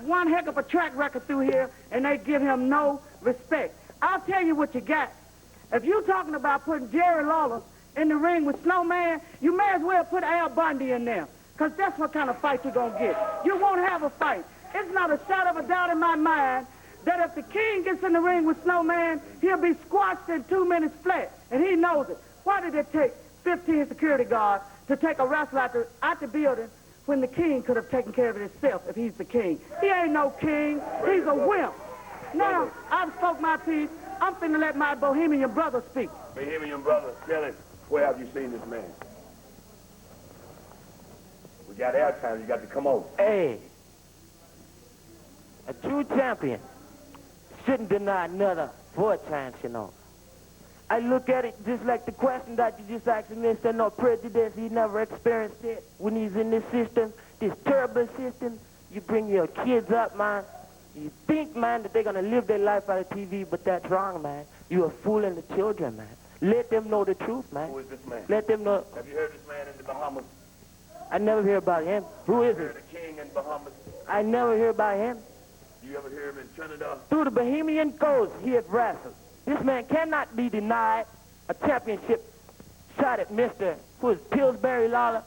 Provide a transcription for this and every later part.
One heck of a track record through here, and they give him no respect. I'll tell you what you got. If you're talking about putting Jerry Lawler in the ring with Snowman, you may as well put Al Bundy in there, because that's what kind of fight you're going to get. You won't have a fight. It's not a shadow of a doubt in my mind that if the King gets in the ring with Snowman, he'll be squashed in 2 minutes flat, and he knows it. Why did it take 15 security guards to take a wrestler out the building when the King could have taken care of it himself if he's the King? He ain't no king. He's a wimp. Now, I've spoke my piece. I'm finna let my Bohemian brother speak. Bohemian brother, tell us, where have you seen this man? We got airtime. You got to come over. Hey, a true champion shouldn't deny another for a chance, you know. I look at it just like the question that you just asked me. There's no prejudice. He never experienced it when he's in this system, this terrible system. You bring your kids up, man. You think, man, that they're going to live their life out of TV, but that's wrong, man. You are fooling the children, man. Let them know the truth, man. Who is this man? Let them know. Have you heard this man in the Bahamas? I never hear about him. Who is You it? heard the King in Bahamas? I never hear about him. You ever hear him in Trinidad? Through the Bohemian coast, he has wrestled. This man cannot be denied a championship shot at Mr. Who is Pillsbury Lawler?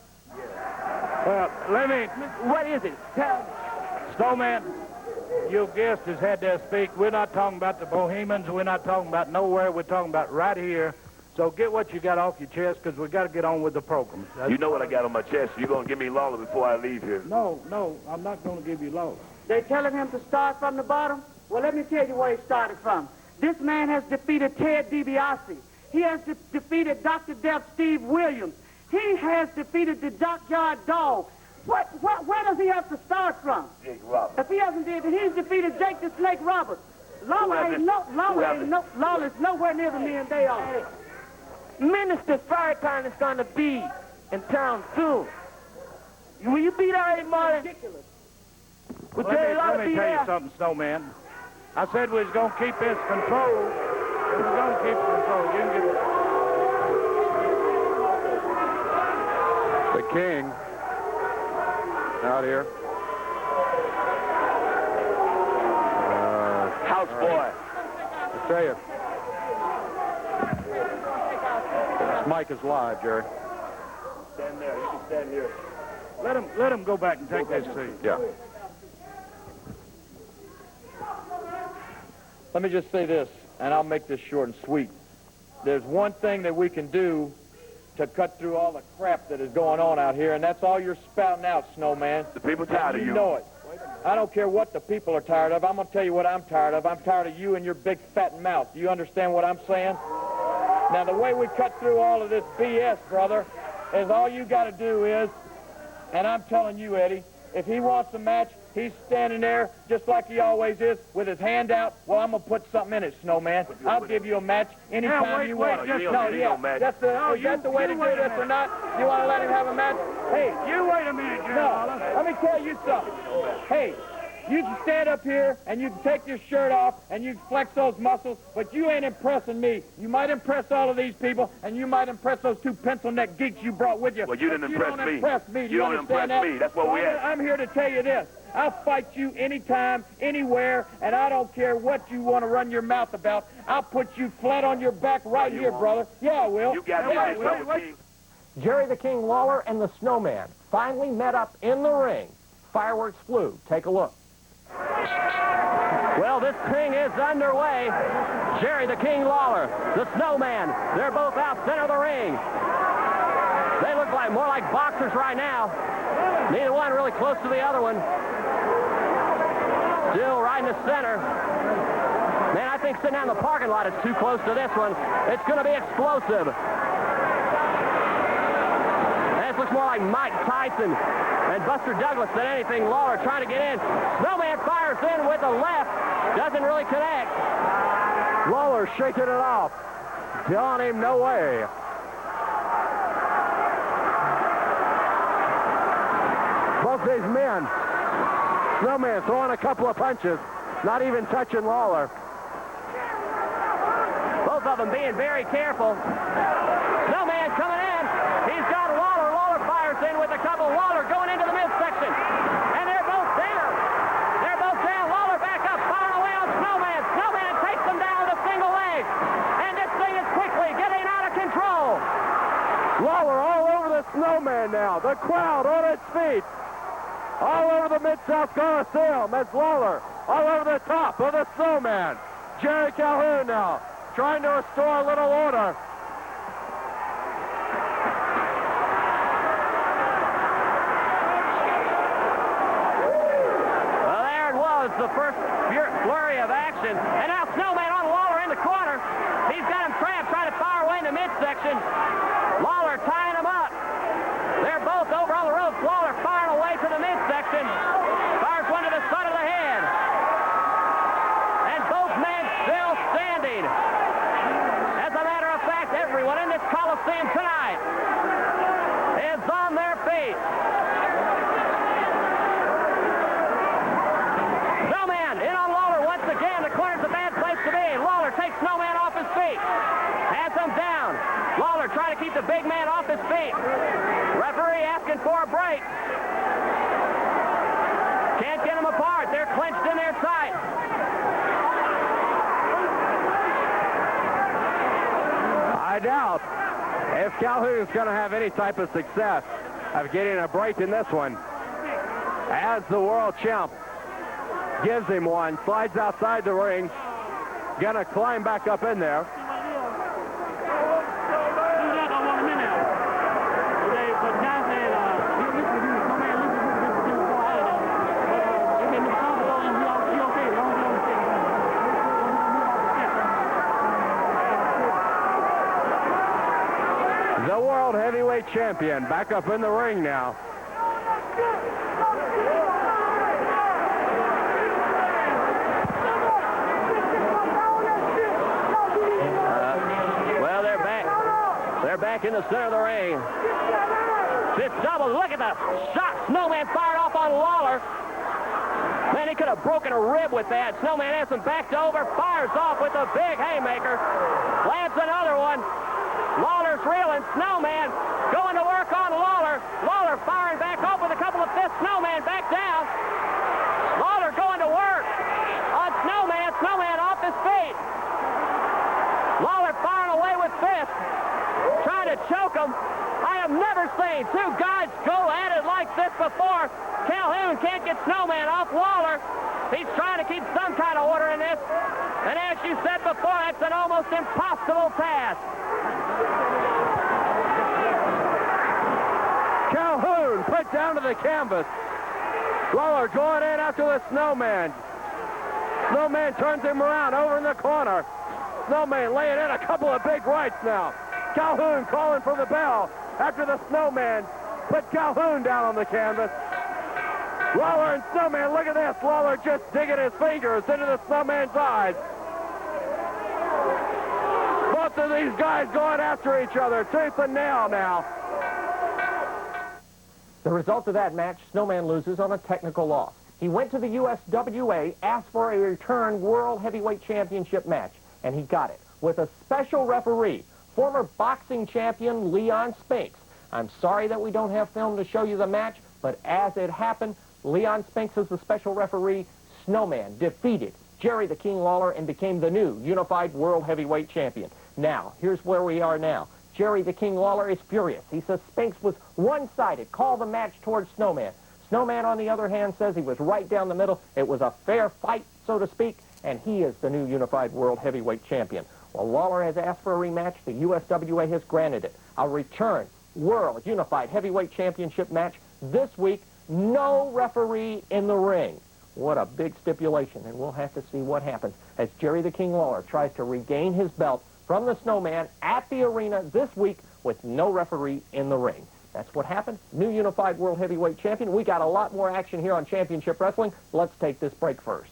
Well, let me... What is it? Tell me. Snowman, your guest has had their speak. We're not talking about the Bohemians. We're not talking about nowhere. We're talking about right here. So get what you got off your chest, because we got to get on with the program. You know what I got on my chest. You're going to give me Lawler before I leave here. No, I'm not going to give you Lawler. They telling him to start from the bottom? Well, let me tell you where he started from. This man has defeated Ted DiBiase. He has defeated Dr. Death Steve Williams. He has defeated the Dockyard Dog. Where does he have to start from? Jake Roberts. If he hasn't did it, he's defeated Jake the Snake Roberts. Lawler's nowhere near the men they are. Minister Farrakhan is going to be in town soon. Will you be there any morning? Ridiculous. Will Jerry Lawler Let me be tell there? you something, Snowman. I said we was going to keep this control. We was going to keep it control. You can get it. The King out here. Houseboy. I tell you, this mic is live, Jerry. Stand there. You can stand here. Let him go back and take this seat. Yeah. Let me just say this, and I'll make this short and sweet. There's one thing that we can do to cut through all the crap that is going on out here, and that's all you're spouting out, Snowman. The people tired of you. You know it. I don't care what the people are tired of. I'm going to tell you what I'm tired of. I'm tired of you and your big fat mouth. Do you understand what I'm saying? Now, the way we cut through all of this BS, brother, is all you got to do is, and I'm telling you, Eddie, if he wants a match, he's standing there just like he always is with his hand out. Well, I'm going to put something in it, Snowman. I'll give you a match anytime you want. just- No, yeah. That's is that the way to do this or not? You want to let him have a match? Hey, You wait a minute, Jerry no, Lawler. let me tell you something. Hey, you can stand up here and you can take your shirt off and you can flex those muscles, but you ain't impressing me. You might impress all of these people, and you might impress those two pencil-neck geeks you brought with you. Well, you didn't but impress you don't me. impress me. Do You don't understand impress that? me. That's what we Well, at. I'm here to tell you this. I'll fight you anytime, anywhere, and I don't care what you want to run your mouth about. I'll put you flat on your back right you here, won't. brother. Yeah, I will. You got me. Yeah, I That's will. what King. Jerry the King Lawler and the Snowman finally met up in the ring. Fireworks flew. Take a look. Well, this thing is underway. Jerry the King Lawler, the Snowman, they're both out center of the ring. They look like more like boxers right now. Neither one really close to the other one. Still right in the center. Man, I think sitting out in the parking lot is too close to this one. It's going to be explosive. This looks more like Mike Tyson and Buster Douglas than anything. Lawler trying to get in. Snowman fires in with the left. Doesn't really connect. Lawler shaking it off. Telling him no way. Both these men. Snowman throwing a couple of punches. Not even touching Lawler. Both of them being very careful. Snowman coming in. He's got Lawler. Lawler fires in with a couple. Lawler going into the midsection. And they're both there. They're both now. The crowd on its feet. All over the Mid-South Coliseum as Lawler all over the top of the snowman. Jerry Calhoun now trying to restore a little order. Well, there it was, the first flurry of action. And now Snowman on Lawler in the corner. He's got him trapped, trying to fire away in the midsection. Lawler tying him up. They're both over on the ropes. Lawler firing away to the midsection. Fires one to the side of the head. And both men still standing. As a matter of fact, everyone in this Coliseum tonight is on their feet. Snowman in on Lawler once again. The corner's a bad place to be. Lawler takes Snowman off his feet. Has him down. Lawler trying to keep the big man off his feet. Referee asking for a break. Can't get them apart. They're clenched in their tight. I doubt if Calhoun's going to have any type of success of getting a break in this one. As the world champ gives him one, slides outside the ring, going to climb back up in there. The world heavyweight champion back up in the ring now. Well, they're back. They're back in the center of the ring. Fist double. Look at the shot Snowman fired off on Lawler. Man, he could have broken a rib with that. Snowman has him backed over, fires off with a big haymaker. Lands another one. Lawler's reeling. Snowman going to work on Lawler. Lawler firing back off with a couple of fists. Snowman back down. Lawler going to work on Snowman. Snowman off his feet. Lawler firing away with fists. Trying to choke him. I have never seen two guys go at it like this before. Calhoun can't get Snowman off Lawler. He's trying to keep some kind of order in this. And as you said before, that's an almost impossible task. Calhoun put down to the canvas. Lawler going in after the Snowman. Snowman turns him around over in the corner. Snowman laying in a couple of big rights now. Calhoun calling for the bell after the Snowman put Calhoun down on the canvas. Lawler and Snowman, look at this. Lawler just digging his fingers into the Snowman's eyes. Both of these guys going after each other, tooth and nail now. The result of that match, Snowman loses on a technical loss. He went to the USWA, asked for a return World Heavyweight Championship match, and he got it with a special referee, former boxing champion Leon Spinks. I'm sorry that we don't have film to show you the match, but as it happened, Leon Spinks is the special referee. Snowman defeated Jerry the King Lawler and became the new unified World Heavyweight Champion. Now, here's where we are now. Jerry the King Lawler is furious. He says Spinks was one-sided, called the match towards Snowman. Snowman, on the other hand, says he was right down the middle. It was a fair fight, so to speak, and he is the new unified World Heavyweight Champion. Well, Lawler has asked for a rematch. The USWA has granted it. A return World Unified Heavyweight Championship match this week. No referee in the ring. What a big stipulation, and we'll have to see what happens as Jerry the King Lawler tries to regain his belt from the Snowman at the arena this week with no referee in the ring. That's what happened. New unified World Heavyweight Champion. We got a lot more action here on Championship Wrestling. Let's take this break first.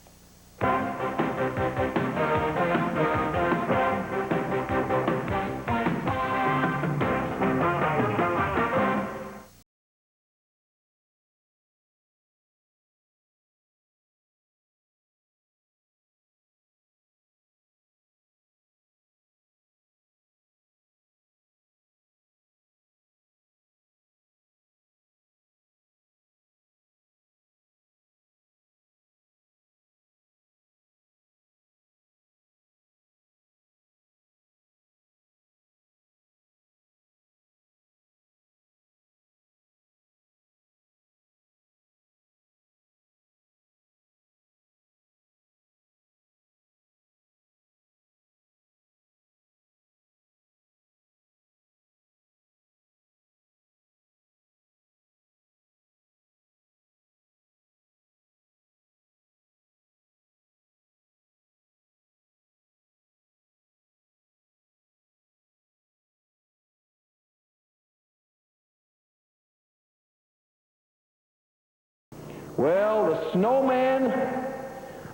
Well, the snowman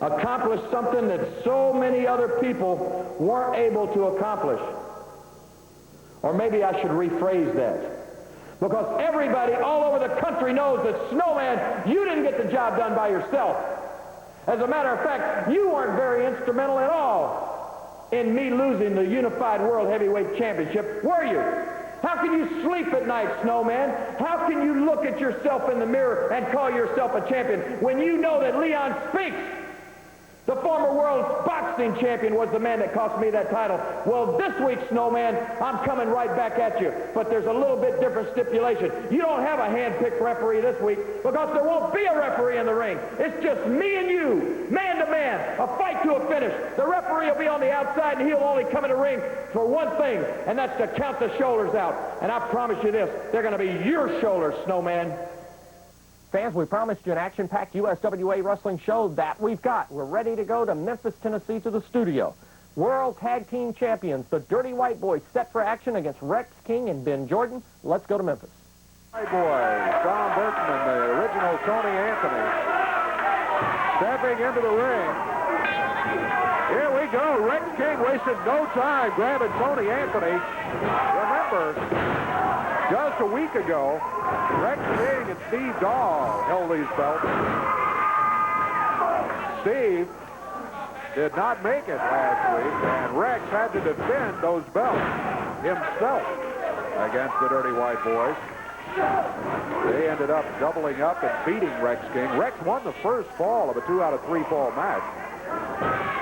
accomplished something that so many other people weren't able to accomplish. Or maybe I should rephrase that. Because everybody all over the country knows that, Snowman, you didn't get the job done by yourself. As a matter of fact, you weren't very instrumental at all in me losing the Unified World Heavyweight Championship, were you? How can you sleep at night, Snowman? How can you look at yourself in the mirror and call yourself a champion when you know that Leon Spinks, the former world boxing champion, was the man that cost me that title? Well, this week, Snowman, I'm coming right back at you. But there's a little bit different stipulation. You don't have a hand-picked referee this week because there won't be a referee in the ring. It's just me and you, man to man, a fight to a finish. The referee will be on the outside, and he'll only come in the ring for one thing, and that's to count the shoulders out. And I promise you this, they're going to be your shoulders, Snowman. Fans, we promised you an action-packed USWA wrestling show. That we've got. We're ready to go to Memphis, Tennessee, to the studio. World Tag Team Champions, the Dirty White Boys, set for action against Rex King and Ben Jordan. Let's go to Memphis. White Boys, Tom Burton and the original Tony Anthony stepping into the ring. Here we go. Rex King wasted no time grabbing Tony Anthony. Remember, just a week ago, Rex King and Steve Dahl held these belts. Steve did not make it last week, and Rex had to defend those belts himself against the Dirty White Boys. They ended up doubling up and beating Rex King. Rex won the first fall of a 2-out-of-3 fall match,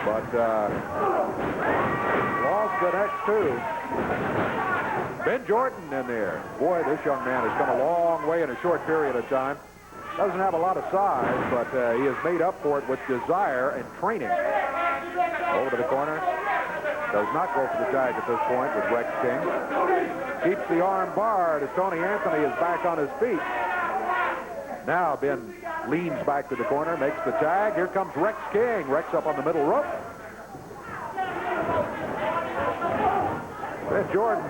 but lost the next two. Ben Jordan in there. Boy, this young man has come a long way in a short period of time. Doesn't have a lot of size, but he has made up for it with desire and training. Over to the corner. Does not go for the tag at this point with Rex King. Keeps the arm barred as Tony Anthony is back on his feet. Now Ben leans back to the corner, makes the tag. Here comes Rex King. Rex up on the middle rope. Ben Jordan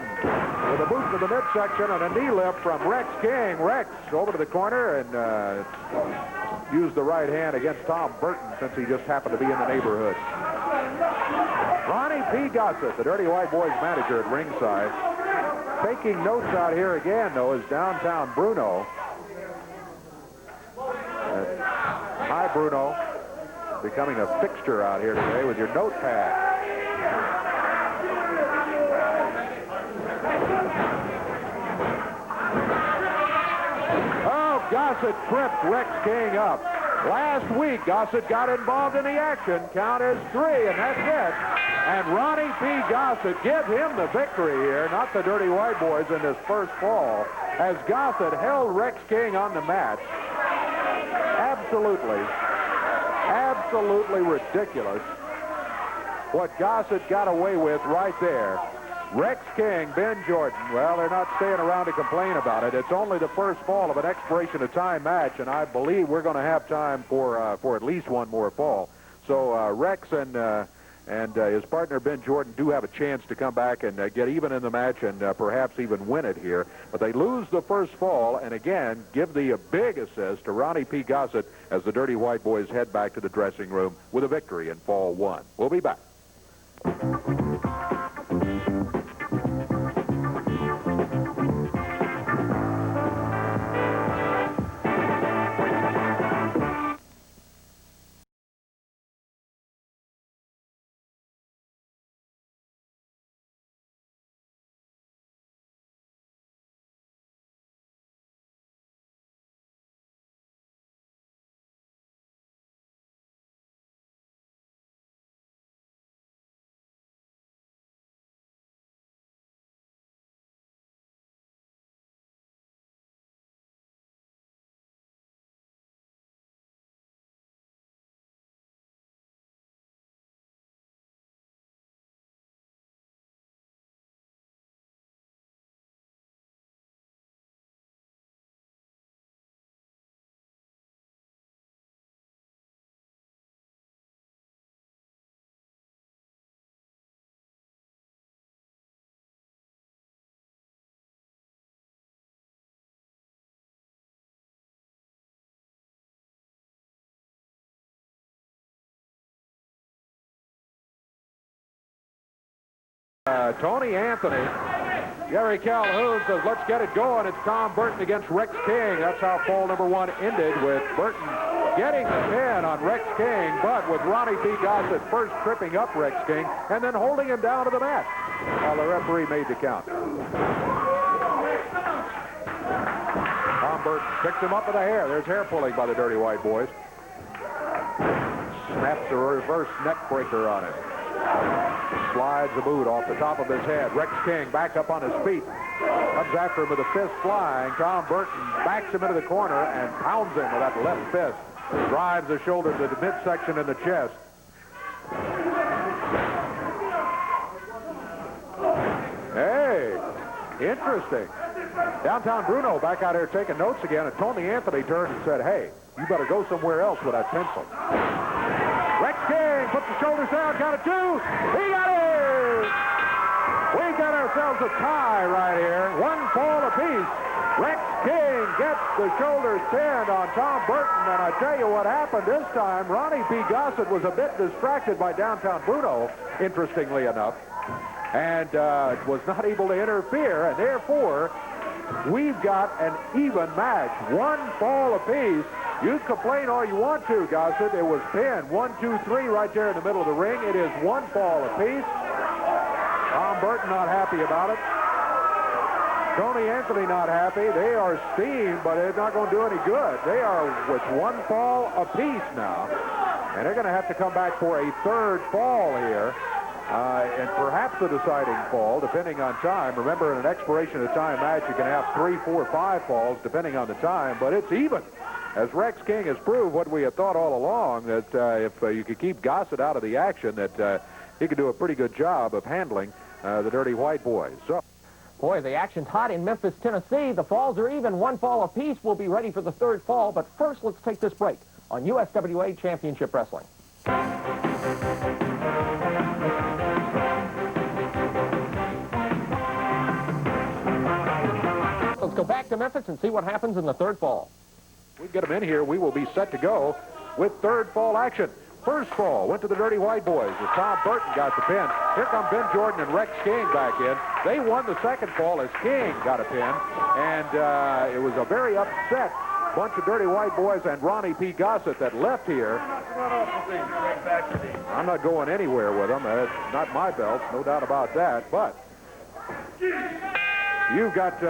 with a boot to the midsection and a knee lift from Rex King. Rex over to the corner and used the right hand against Tom Burton since he just happened to be in the neighborhood. Ronnie P. Gossett, the Dirty White Boys manager at ringside. Taking notes out here again, though, is downtown Bruno. Hi, Bruno. Becoming a fixture out here today with your notepad. Gossett tripped Rex King up. Last week, Gossett got involved in the action. Count as 3, and that's it. And Ronnie P. Gossett gives him the victory here, not the Dirty White Boys in this first fall, as Gossett held Rex King on the mat. Absolutely ridiculous what Gossett got away with right there. Rex King, Ben Jordan, well, they're not staying around to complain about it. It's only the first fall of an expiration of time match, and I believe we're going to have time for at least one more fall. So Rex and his partner Ben Jordan do have a chance to come back and get even in the match and perhaps even win it here. But they lose the first fall, and again, give the big assist to Ronnie P. Gossett as the Dirty White Boys head back to the dressing room with a victory in fall 1. We'll be back. Tony Anthony. Gary Calhoun says, let's get it going. It's Tom Burton against Rex King. That's how fall number 1 ended, with Burton getting the pin on Rex King, but with Ronnie P. Gossett first tripping up Rex King and then holding him down to the mat while the referee made the count. Tom Burton picks him up with the hair. There's hair pulling by the Dirty White Boys. Snaps a reverse neck breaker on it. Slides the boot off the top of his head. Rex King back up on his feet. Comes after him with a fist flying. Tom Burton backs him into the corner and pounds him with that left fist. Drives the shoulder to the midsection and the chest. Hey, interesting. Downtown Bruno back out here taking notes again, and Tony Anthony turned and said, hey, you better go somewhere else with that pencil. Rex King puts the shoulders down, got it too. He got it! We got ourselves a tie right here. 1 fall apiece. Rex King gets the shoulders pinned on Tom Burton, and I tell you what happened this time. Ronnie P. Gossett was a bit distracted by Downtown Bruno, interestingly enough, and was not able to interfere, and therefore we've got an even match. 1 fall apiece. You complain all you want to, Gossett. It was pinned. 1, 2, 3 right there in the middle of the ring. It is 1 fall apiece. Tom Burton not happy about it. Tony Anthony not happy. They are steamed, but it's not going to do any good. They are with 1 fall apiece now. And they're going to have to come back for a 3rd fall here. And perhaps a deciding fall, depending on time. Remember, in an expiration of time match, you can have 3, 4, 5 falls, depending on the time, but it's even. As Rex King has proved what we had thought all along, that if you could keep Gossett out of the action, that he could do a pretty good job of handling the Dirty White Boys. So, boy, the action's hot in Memphis, Tennessee. The falls are even, 1 fall apiece. We'll be ready for the 3rd fall, but first let's take this break on USWA Championship Wrestling. Let's go back to Memphis and see what happens in the 3rd fall. We get them in here. We will be set to go with 3rd fall action. First fall went to the Dirty White Boys as Tom Burton got the pin. Here come Ben Jordan and Rex King back in. They won the 2nd fall as King got a pin. And it was a very upset bunch of Dirty White Boys and Ronnie P. Gossett that left here. I'm not going anywhere with them. It's not my belt, no doubt about that. But you've got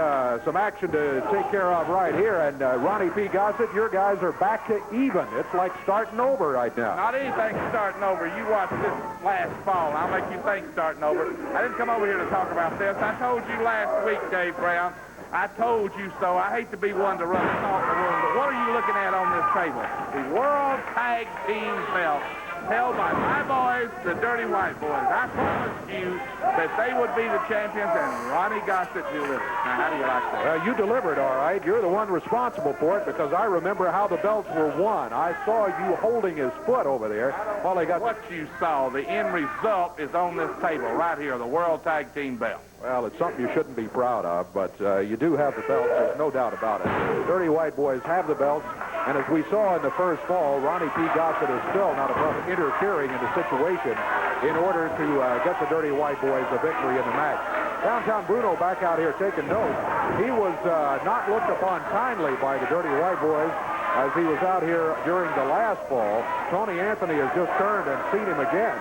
some action to take care of right here, and Ronnie P. Gossett, your guys are back to even. It's like starting over right now. Not anything starting over. You watch this last fall. I'll make you think starting over. I didn't come over here to talk about this. I told you last week, Dave Brown. I told you so. I hate to be one to run salt in the room, but what are you looking at on this table? The World Tag Team belt held by my boys, the Dirty White Boys. I promised you that they would be the champions, and Ronnie Gossett delivered. Now, how do you like that? Well, you delivered, all right. You're the one responsible for it, because I remember how the belts were won. I saw you holding his foot over there while they got... What you saw, the end result is on this table right here, the World Tag Team belt. Well, it's something you shouldn't be proud of, but you do have the belts. There's no doubt about it. The Dirty White Boys have the belts, and as we saw in the first fall, Ronnie P. Gossett is still not above interfering in the situation in order to get the Dirty White Boys a victory in the match. Downtown Bruno back out here taking notes. He was not looked upon kindly by the Dirty White Boys as he was out here during the last fall. Tony Anthony has just turned and seen him again.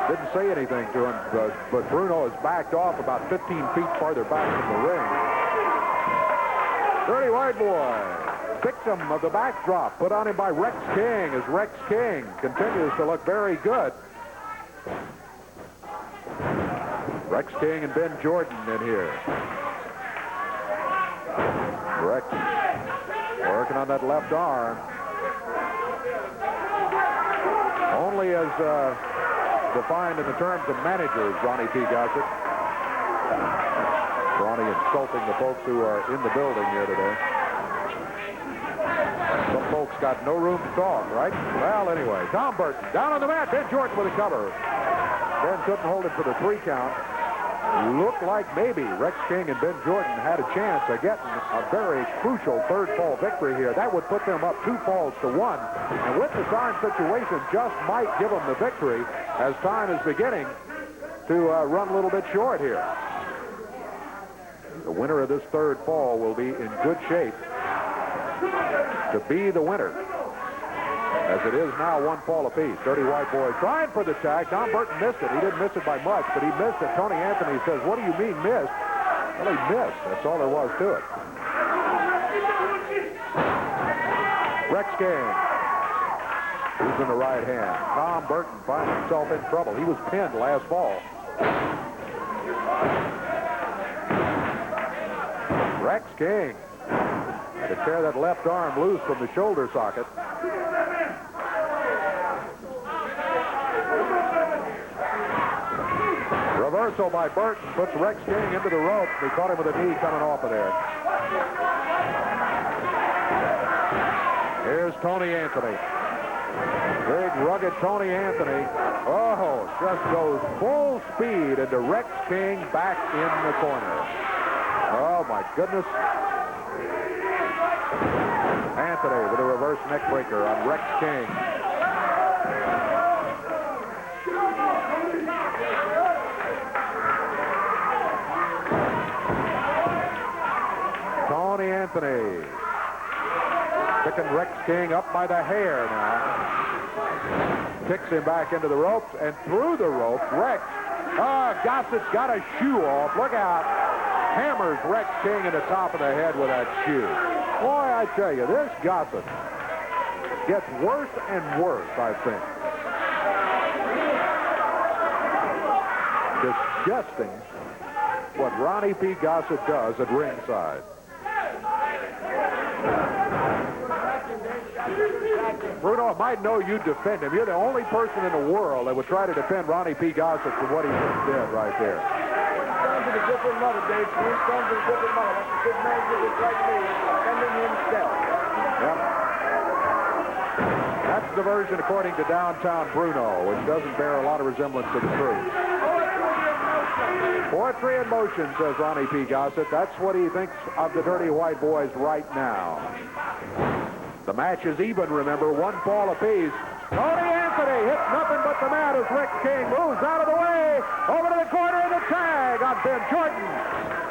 Didn't say anything to him, but Bruno has backed off about 15 feet farther back from the ring. Dirty White Boy, victim of the backdrop put on him by Rex King, as Rex King continues to look very good. Rex King and Ben Jordan in here. Rex working on that left arm. Only as defined in the terms of managers, Ronnie P. Gossett. Ronnie insulting the folks who are in the building here today. Some folks got no room to talk, right? Well, anyway, Tom Burton down on the mat. Ben Jordan with a cover. Ben couldn't hold it for the 3 count. Looked like maybe Rex King and Ben Jordan had a chance of getting a very crucial 3rd fall victory here. That would put them up 2 falls to 1. And with the time situation, just might give them the victory as time is beginning to run a little bit short here. The winner of this third fall will be in good shape to be the winner. As it is now, one fall apiece. Dirty White Boy trying for the tag. Tom Burton missed it. He didn't miss it by much, but he missed it. Tony Anthony says, what do you mean missed? Well, he missed. That's all there was to it. Rex King using the right hand. Tom Burton finds himself in trouble. He was pinned last fall. Rex King had to tear that left arm loose from the shoulder socket. Reversal by Burton puts Rex King into the rope. He caught him with a knee coming off of there. Here's Tony Anthony. Big, rugged Tony Anthony. Oh, just goes full speed into Rex King back in the corner. Oh, my goodness. Anthony with a reverse neck breaker on Rex King. Tony Anthony picking Rex King up by the hair now. Kicks him back into the ropes and through the rope. Rex. Gossett's got a shoe off. Look out. Hammers Rex King in the top of the head with that shoe. Boy, I tell you, this Gossett gets worse and worse, I think. Disgusting what Ronnie P. Gossett does at ringside. Bruno, I might know you defend him. You're the only person in the world that would try to defend Ronnie P. Gossett for what he just did right there. Comes with a different mother, Dave. He comes with a different mother. That's a good man just like me, defending himself. Yep. That's the version according to Downtown Bruno, which doesn't bear a lot of resemblance to the truth. 4-3 in motion, says Ronnie P. Gossett. That's what he thinks of the Dirty White Boys right now. The match is even, remember, one fall apiece. Tony Anthony hits nothing but the mat as Rex King moves out of the way. Over to the corner of the tag on Ben Jordan.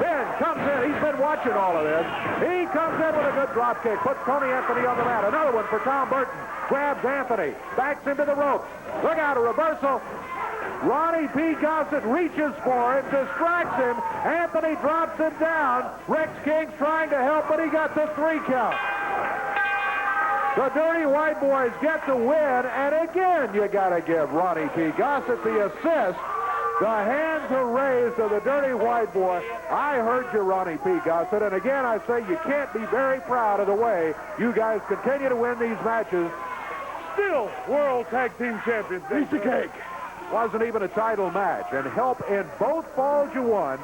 Ben comes in. He's been watching all of this. He comes in with a good drop kick. Puts Tony Anthony on the mat. Another one for Tom Burton. Grabs Anthony. Backs into the ropes. Look out, a reversal. Ronnie P. Gossett reaches for it, distracts him. Anthony drops him down. Rex King's trying to help, but he got the 3 count. The Dirty White Boys get the win, and again, you got to give Ronnie P. Gossett the assist. The hands are raised to the Dirty White Boy. I heard you, Ronnie P. Gossett, and again, I say you can't be very proud of the way you guys continue to win these matches. Still World Tag Team Champions. Piece of cake. Wasn't even a title match, and help in both falls you won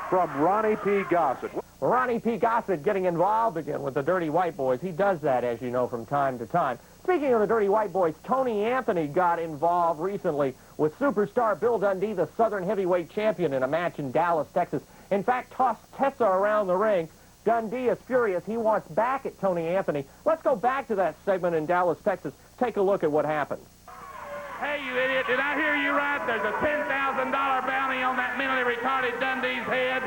from Ronnie P. Gossett. Ronnie P. Gossett getting involved again with the Dirty White Boys. He does that, as you know, from time to time. Speaking of the Dirty White Boys, Tony Anthony got involved recently with superstar Bill Dundee, the Southern Heavyweight Champion, in a match in Dallas, Texas. In fact, tossed Tessa around the ring. Dundee is furious. He wants back at Tony Anthony. Let's go back to that segment in Dallas, Texas. Take a look at what happened. Hey, you idiot, did I hear you right? There's a $10,000 bounty on that mentally retarded Dundee's head.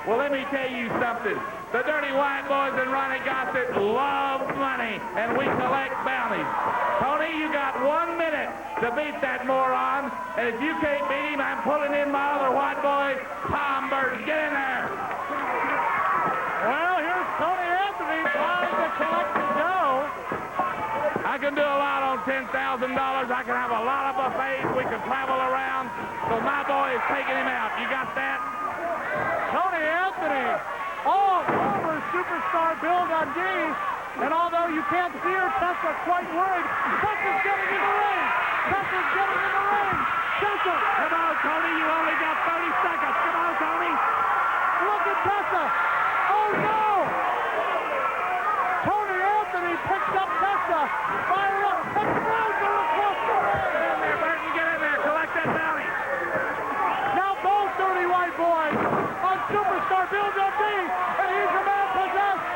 Well, let me tell you something. The Dirty White Boys and Ronnie Gossett love money, and we collect bounties. Tony, you got 1 minute to beat that moron, and if you can't beat him, I'm pulling in my other white boy, Tom Burton. Get in there. Well, here's Tony Anthony trying to collect the dough. I can do a lot on $10,000. I can have a lot of buffets. We can travel around. So my boy is taking him out. You got that? Tony Anthony, all over superstar Bill Dundee. And although you can't see her, Tessa's quite worried. Tessa's getting in the ring. Tessa's getting in the ring. Tessa. Come on, Tony. You only got 30 seconds. Come on, Tony. Look at Tessa. Oh, no. Tony Anthony picks up Tessa. Fire up. And throws her across the ring. Get in there, Burton. Get in there. Collect that bounty. Now both Dirty White Boys on superstar Bill Dundee. And he's a man possessed.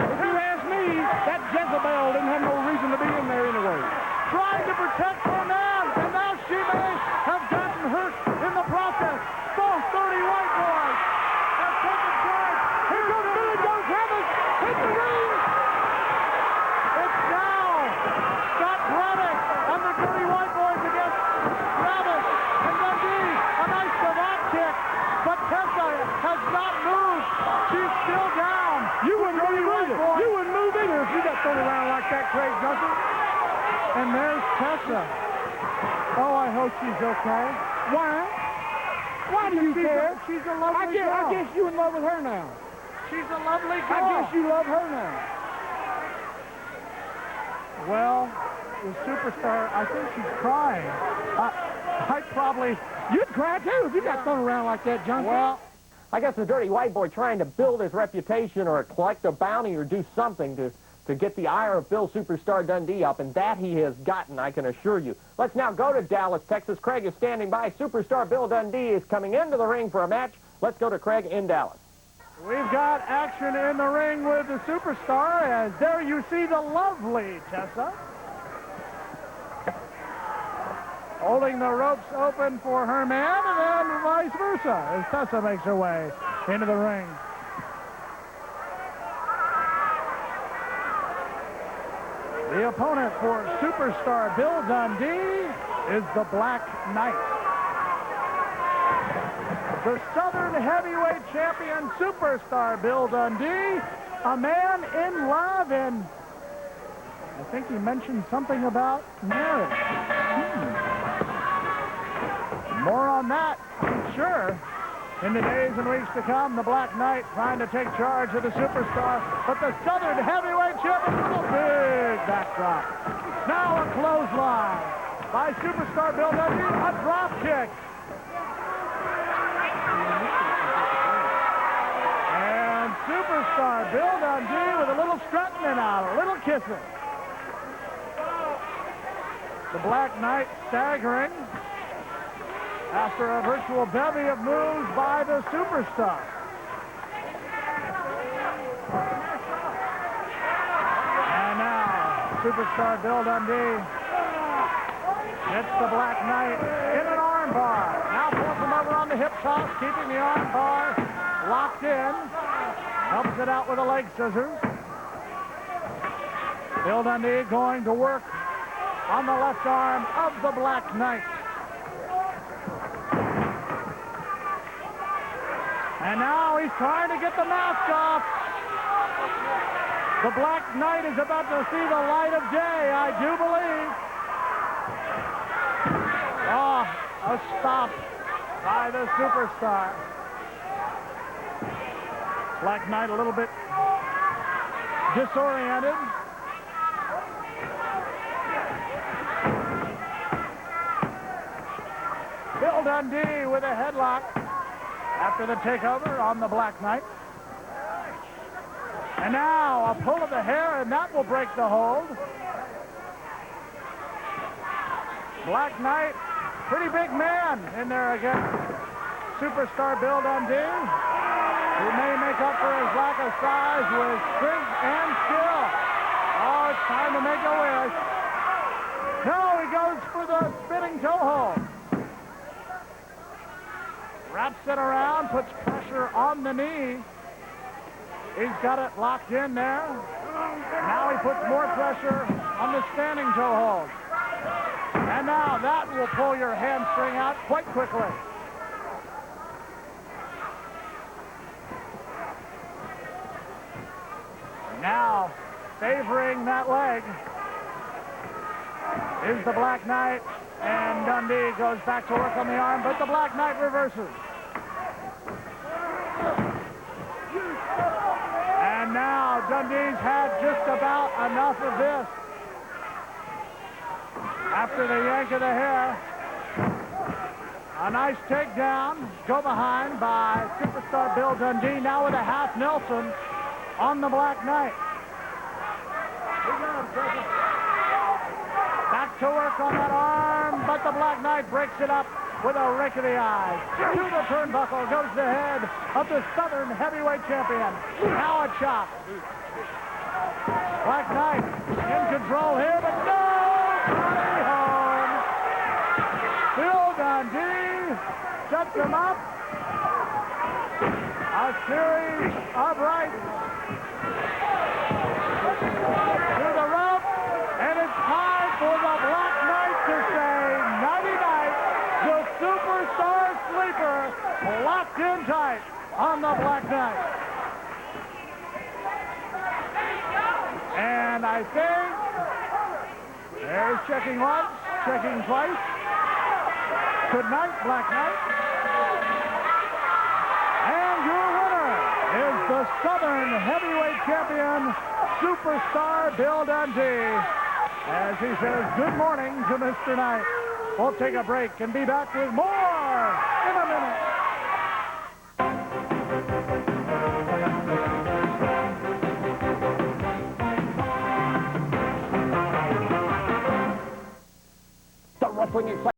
If you ask me, that Jezebel didn't have no reason to be in there anyway. Trying to protect her man. And now she may have gotten hurt in the process. And the Dirty White Boys against Travis and Dundee. A nice savant kick. But Tessa has not moved. She's still down. You wouldn't move either. You wouldn't move either if you got thrown around like that, Craig Johnson. And there's Tessa. Oh, I hope she's okay. Why? Why do you care? She's a lovely girl. I guess you in love with her now. She's a lovely girl. I guess you love her now. Well, the superstar, I think she's crying. I probably... You'd cry, too, if you got thrown around like that, Johnson. Well, I guess the Dirty White Boy trying to build his reputation or collect a bounty or do something to get the ire of Bill Superstar Dundee up, and that he has gotten, I can assure you. Let's now go to Dallas, Texas. Craig is standing by. Superstar Bill Dundee is coming into the ring for a match. Let's go to Craig in Dallas. We've got action in the ring with the superstar, as there you see the lovely Tessa. Holding the ropes open for her man, and then vice versa, as Tessa makes her way into the ring. The opponent for superstar Bill Dundee is the Black Knight. The Southern Heavyweight Champion, superstar Bill Dundee, a man in love, and I think he mentioned something about marriage. More on that, I'm sure, in the days and weeks to come. The Black Knight trying to take charge of the superstar, but the Southern Heavyweight Champion with a big backdrop. Now a clothesline by superstar Bill Dundee, a drop kick. Superstar Bill Dundee with a little strutting and a little kissing. The Black Knight staggering after a virtual bevy of moves by the superstar. And now, superstar Bill Dundee hits the Black Knight in an arm bar. Now pulls him over on the hip toss, keeping the arm bar locked in. Helps it out with the leg scissors. Bill Dundee going to work on the left arm of the Black Knight. And now he's trying to get the mask off. The Black Knight is about to see the light of day, I do believe. Oh, a stop by the superstar. Black Knight a little bit disoriented. Bill Dundee with a headlock after the takeover on the Black Knight. And now a pull of the hair, and that will break the hold. Black Knight, pretty big man in there against superstar Bill Dundee, who may make up for his lack of size with strength and skill. Oh, it's time to make a wish. No, he goes for the spinning toe hold. Wraps it around, puts pressure on the knee. He's got it locked in there. Now he puts more pressure on the standing toe hold. And now that will pull your hamstring out quite quickly. Now, favoring that leg is the Black Knight, and Dundee goes back to work on the arm, but the Black Knight reverses. And now Dundee's had just about enough of this. After the yank of the hair, a nice takedown, go behind by superstar Bill Dundee, now with a half Nelson on the Black Knight. Back to work on that arm, but the Black Knight breaks it up with a rake of the eyes. To the turnbuckle goes the head of the Southern Heavyweight Champion. Now a chop. Black Knight in control here, but no! Carry home. Bill Dundee sets him up. A series of rights to the rope, and it's time for the Black Knight locked in tight on the Black Knight. And I think there's checking once, checking twice. Good night, Black Knight. And your winner is the Southern Heavyweight Champion, Superstar Bill Dundee, as he says good morning to Mr. Knight. We'll take a break and be back with more in a minute. The wrestling excitement.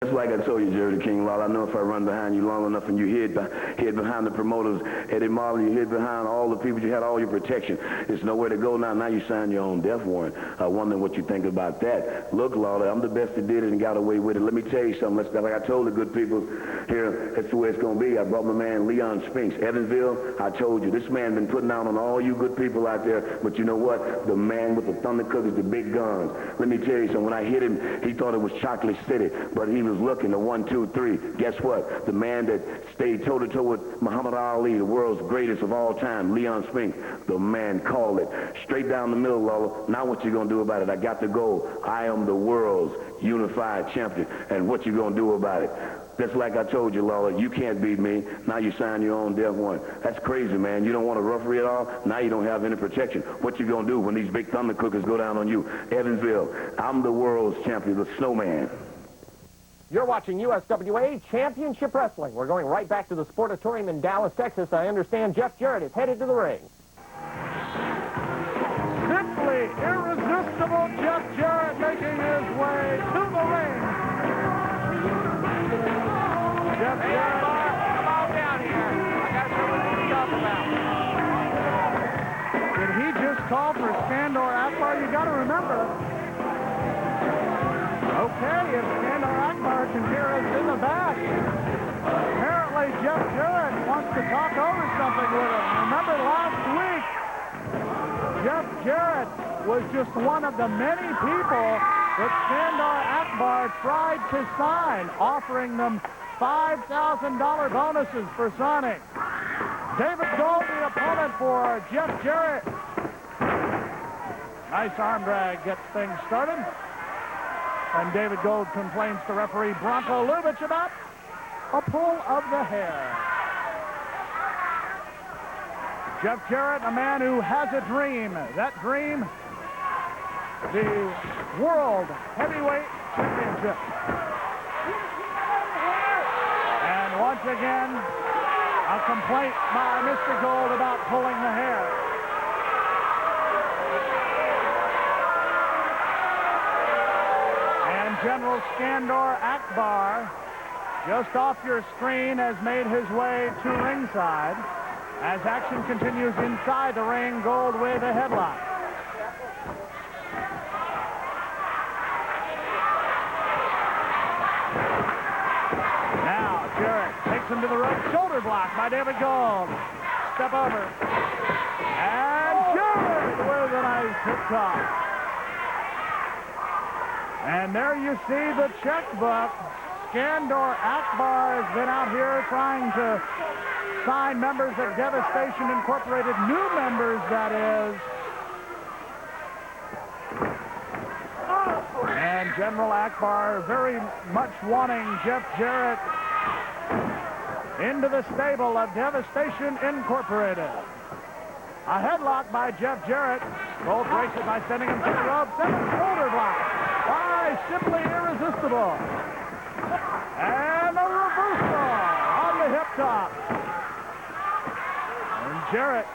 That's like I told you, Jerry the King Lawler. I know if I run behind you long enough and you hid behind the promoters, Eddie Marley, you hid behind all the people, you had all your protection. There's nowhere to go now. Now you signed your own death warrant. I wonder what you think about that. Look, Lawler, I'm the best that did it and got away with it. Let me tell you something. Like I told the good people here, that's the way it's going to be. I brought my man Leon Spinks. Evansville, I told you, this man been putting down on all you good people out there, but you know what? The man with the thunder cookies, the big guns. Let me tell you something. When I hit him, he thought it was Chocolate City, but he was looking to 1, 2, 3. Guess what? The man that stayed toe-to-toe with Muhammad Ali, the world's greatest of all time, Leon Spinks, the man called it. Straight down the middle, Lawler. Now what you going to do about it? I got the goal. I am the world's unified champion. And what you going to do about it? Just like I told you, Lawler, you can't beat me. Now you sign your own death warrant. That's crazy, man. You don't want to referee at all? Now you don't have any protection. What you going to do when these big thunder cookers go down on you? Evansville, I'm the world's champion, the Snowman. You're watching USWA Championship Wrestling. We're going right back to the Sportatorium in Dallas, Texas. I understand Jeff Jarrett is headed to the ring. Simply irresistible Jeff Jarrett making his way to the ring. Jeff Jarrett. Come on down here. I got something to talk about. Did he just call for Skandor Akbar? You got to remember. Okay, if Skandor Akbar can hear us in the back. Apparently Jeff Jarrett wants to talk over something with him. Remember last week, Jeff Jarrett was just one of the many people that Skandor Akbar tried to sign, offering them $5,000 bonuses for signing. David Gold, the opponent for Jeff Jarrett. Nice arm drag gets things started. And David Gold complains to referee Bronco Lubitsch about a pull of the hair. Jeff Jarrett, a man who has a dream. That dream, the World Heavyweight Championship. And once again, a complaint by Mr. Gold about pulling the hair. General Skandor Akbar, just off your screen, has made his way to ringside. As action continues inside the ring, Gold with a headlock. Now, Jarrett takes him to the rope. Shoulder block by David Gold. Step over. And Jarrett with a nice hip toss. And there you see the checkbook. Skandor Akbar has been out here trying to sign members of Devastation Incorporated, new members, that is. And General Akbar very much wanting Jeff Jarrett into the stable of Devastation Incorporated. A headlock by Jeff Jarrett. Gold breaks it by sending him to the ropes. And a shoulder block by Simply Irresistible. And a reversal on the hip top. And Jarrett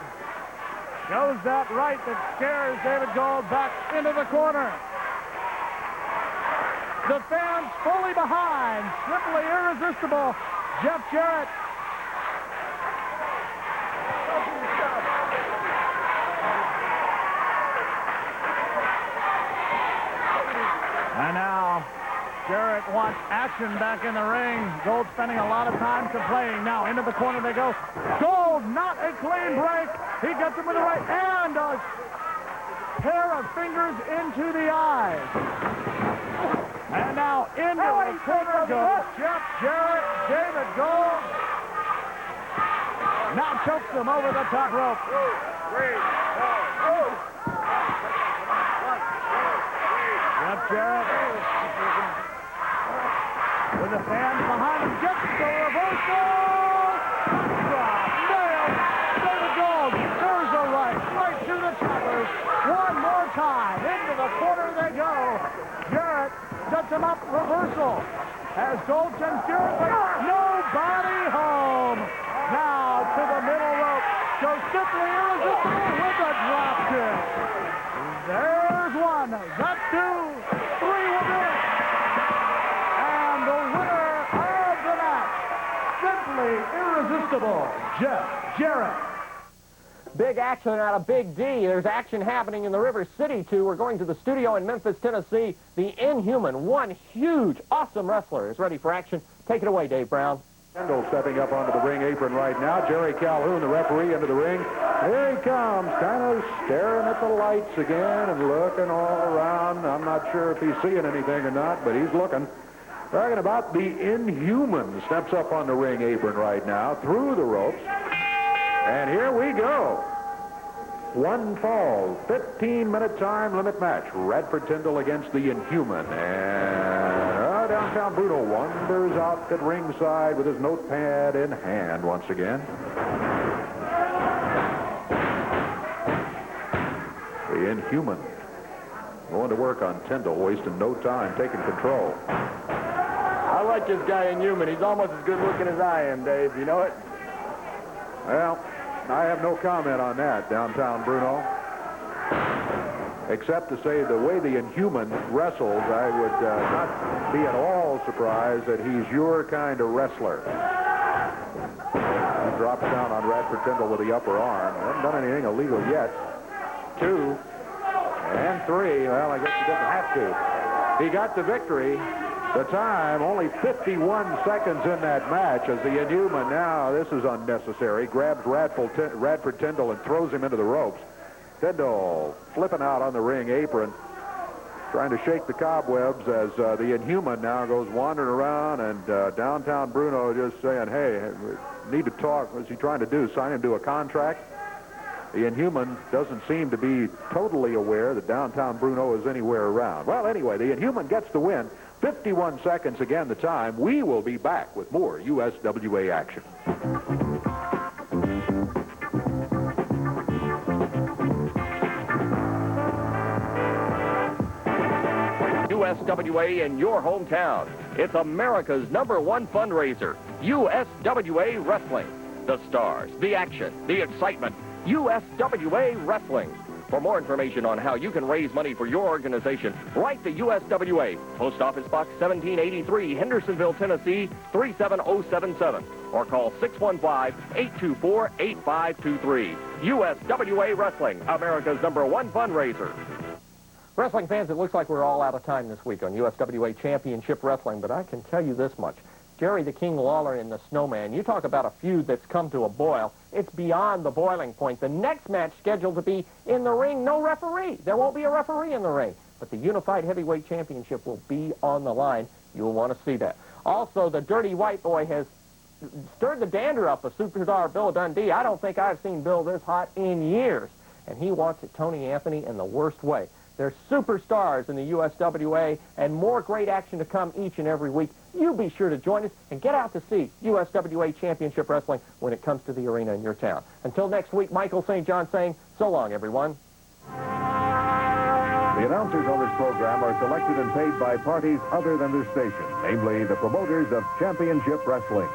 shows that right that scares David Gold back into the corner. The fans fully behind Simply Irresistible Jeff Jarrett. And now Jarrett wants action back in the ring. Gold spending a lot of time complaining. Now into the corner they go. Gold, not a clean break. He gets him with the right and a pair of fingers into the eyes. And now into the corner goes Jeff Jarrett. David Gold now chokes him over the top rope. 2, 3, 4, Jeff Jarrett with the fans behind him gets the reversal. Drop, nailed. David Gold serves a right to the choppers. One more time. Into the corner they go. Jarrett sets him up, reversal. As Gold sends Jarrett, but nobody home. Now to the middle rope. Goes Simply Irresistible with a drop kick. There's one. That's 2. 3 will do it. And the winner of the match, Simply Irresistible Jeff Jarrett. Big action out of Big D. There's action happening in the River City, too. We're going to the studio in Memphis, Tennessee. The Inhuman, one huge, awesome wrestler, is ready for action. Take it away, Dave Brown. Kendall stepping up onto the ring apron right now. Jerry Calhoun, the referee, into the ring. Here he comes, kind of staring at the lights again and looking all around. I'm not sure if he's seeing anything or not, but he's looking. Talking about the Inhuman steps up on the ring apron right now, through the ropes. And here we go. One fall, 15-minute time limit match. Radford Tyndall against the Inhuman. And downtown Bruno wanders out at ringside with his notepad in hand once again. The Inhuman going to work on Tyndall, wasting no time, taking control. I like this guy Inhuman. He's almost as good looking as I am, Dave. You know it? Well, I have no comment on that, downtown Bruno. Except to say the way the Inhuman wrestles, I would not be at all surprised that he's your kind of wrestler. He drops down on Radford Tyndall with the upper arm. Hasn't done anything illegal yet. 2 and 3. Well, I guess he doesn't have to. He got the victory. The time, only 51 seconds in that match as the Inhuman, now this is unnecessary, grabs Radford Tyndall and throws him into the ropes. Tyndall flipping out on the ring apron, trying to shake the cobwebs as the Inhuman now goes wandering around, and downtown Bruno just saying, hey, we need to talk. What's he trying to do, sign him to a contract? The Inhuman doesn't seem to be totally aware that downtown Bruno is anywhere around. Well, anyway, the Inhuman gets the win. 51 seconds again the time. We will be back with more USWA action. USWA in your hometown. It's America's #1 fundraiser, USWA Wrestling. The stars, the action, the excitement, USWA Wrestling. For more information on how you can raise money for your organization, write to USWA, Post Office Box 1783, Hendersonville, Tennessee, 37077, or call 615-824-8523. USWA Wrestling, America's #1 fundraiser. Wrestling fans, it looks like we're all out of time this week on USWA Championship Wrestling, but I can tell you this much. Jerry the King Lawler and the Snowman, you talk about a feud that's come to a boil. It's beyond the boiling point. The next match scheduled to be in the ring, no referee. There won't be a referee in the ring, but the Unified Heavyweight Championship will be on the line. You'll want to see that. Also, the Dirty White Boy has stirred the dander up of Superstar Bill Dundee. I don't think I've seen Bill this hot in years, and he wants it Tony Anthony in the worst way. They're superstars in the USWA, and more great action to come each and every week. You be sure to join us and get out to see USWA Championship Wrestling when it comes to the arena in your town. Until next week, Michael St. John saying, so long, everyone. The announcers on this program are selected and paid by parties other than their station, namely the promoters of Championship Wrestling.